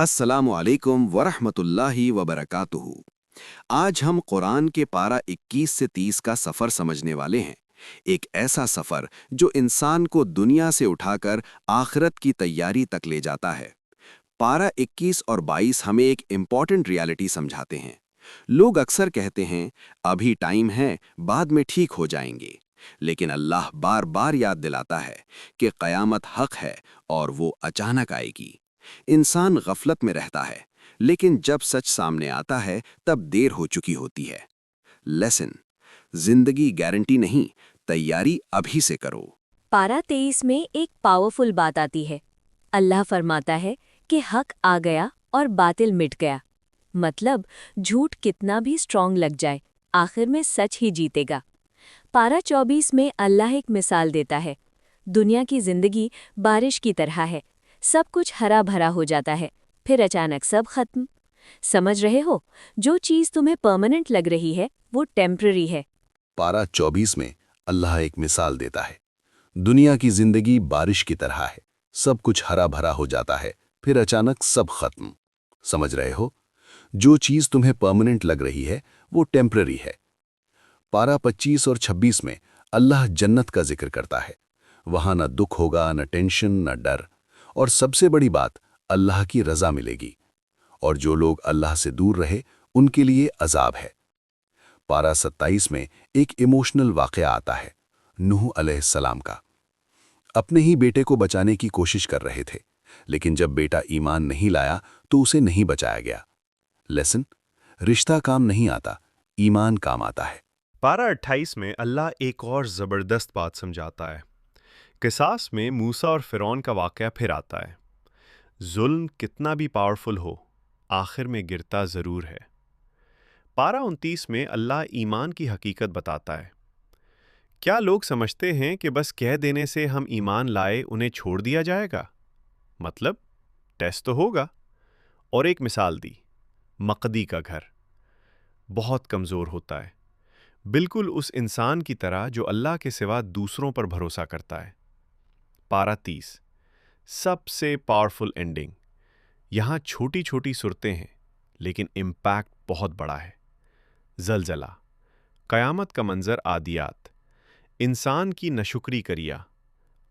अस्सलामु अलैकुम वरहमतुल्लाहि वबरकातुहू। आज हम कुरान के पारा 21 से 30 का सफ़र समझने वाले हैं। एक ऐसा सफ़र जो इंसान को दुनिया से उठाकर आखिरत की तैयारी तक ले जाता है। पारा 21 और 22 हमें एक इम्पॉर्टेंट रियलिटी समझाते हैं। लोग अक्सर कहते हैं, अभी टाइम है, बाद में ठीक हो जाएंगे। लेकिन अल्लाह बार बार याद दिलाता है कि क़यामत हक़ है और वो अचानक आएगी। इंसान गफलत में रहता है, लेकिन जब सच सामने आता है तब देर हो चुकी होती है। लेसन: जिंदगी गारंटी नहीं, तैयारी अभी से करो। पारा 23 में एक पावरफुल बात आती है। अल्लाह फरमाता है कि हक आ गया और बातिल मिट गया। मतलब झूठ कितना भी स्ट्रॉन्ग लग जाए, आखिर में सच ही जीतेगा। पारा 24 में अल्लाह एक मिसाल देता है। दुनिया की जिंदगी बारिश की तरह है, सब कुछ हरा भरा हो जाता है, फिर अचानक सब खत्म। समझ रहे हो, जो चीज़ तुम्हें परमानेंट लग रही है वो टेम्पररी है। पारा 24 में अल्लाह एक मिसाल देता है। दुनिया की जिंदगी बारिश की तरह है, सब कुछ हरा भरा हो जाता है, फिर अचानक सब खत्म। समझ रहे हो, जो चीज तुम्हें परमानेंट लग रही है वो टेम्पररी है। पारा 25 और 26 में अल्लाह जन्नत का जिक्र करता है। वहां न दुख होगा, न टेंशन, न डर, और सबसे बड़ी बात, अल्लाह की रजा मिलेगी। और जो लोग अल्लाह से दूर रहे उनके लिए अजाब है। पारा 27 में एक इमोशनल वाक़या आता है, नूह अलैहिस्सलाम का। अपने ही बेटे को बचाने की कोशिश कर रहे थे, लेकिन जब बेटा ईमान नहीं लाया तो उसे नहीं बचाया गया। लेसन: रिश्ता काम नहीं आता, ईमान काम आता है। पारा 28 में अल्लाह एक और ज़बरदस्त बात समझाता है। किसास में मूसा और फ़िरौन का वाक़या फिर आता है। जुल्म कितना भी पावरफुल हो, आखिर में गिरता ज़रूर है। पारा 29 में अल्लाह ईमान की हकीकत बताता है। क्या लोग समझते हैं कि बस कह देने से हम ईमान लाए उन्हें छोड़ दिया जाएगा? मतलब टेस्ट तो होगा। और एक मिसाल दी, मकदी का घर बहुत कमज़ोर होता है, बिल्कुल उस इंसान की तरह जो अल्लाह के सिवा दूसरों पर भरोसा करता है। पारा 30, सबसे पावरफुल एंडिंग। यहाँ छोटी छोटी सुरतें हैं, लेकिन इम्पैक्ट बहुत बड़ा है। ज़लज़ला, क़यामत का मंज़र आदियात, इंसान की नशुक्री करिया,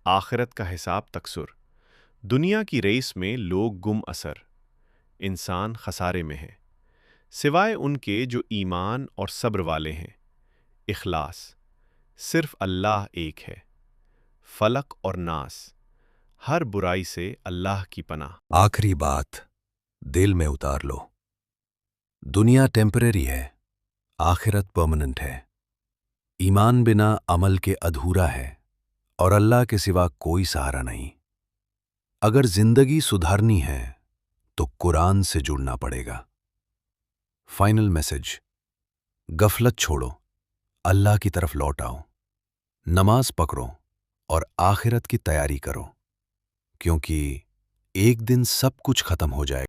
आखिरत का हिसाब तकसुर, दुनिया की रेस में लोग गुम असर, इंसान खसारे में है, सिवाय उनके जो ईमान और सब्र वाले हैं। इखलास, सिर्फ अल्लाह एक है। फलक और नास, हर बुराई से अल्लाह की पनाह। आखिरी बात दिल में उतार लो, दुनिया टेम्परेरी है, आखिरत परमानेंट है। ईमान बिना अमल के अधूरा है और अल्लाह के सिवा कोई सहारा नहीं। अगर जिंदगी सुधारनी है तो कुरान से जुड़ना पड़ेगा। फाइनल मैसेज: गफलत छोड़ो, अल्लाह की तरफ लौट आओ, नमाज पकड़ो और आखिरत की तैयारी करो, क्योंकि एक दिन सब कुछ खत्म हो जाएगा।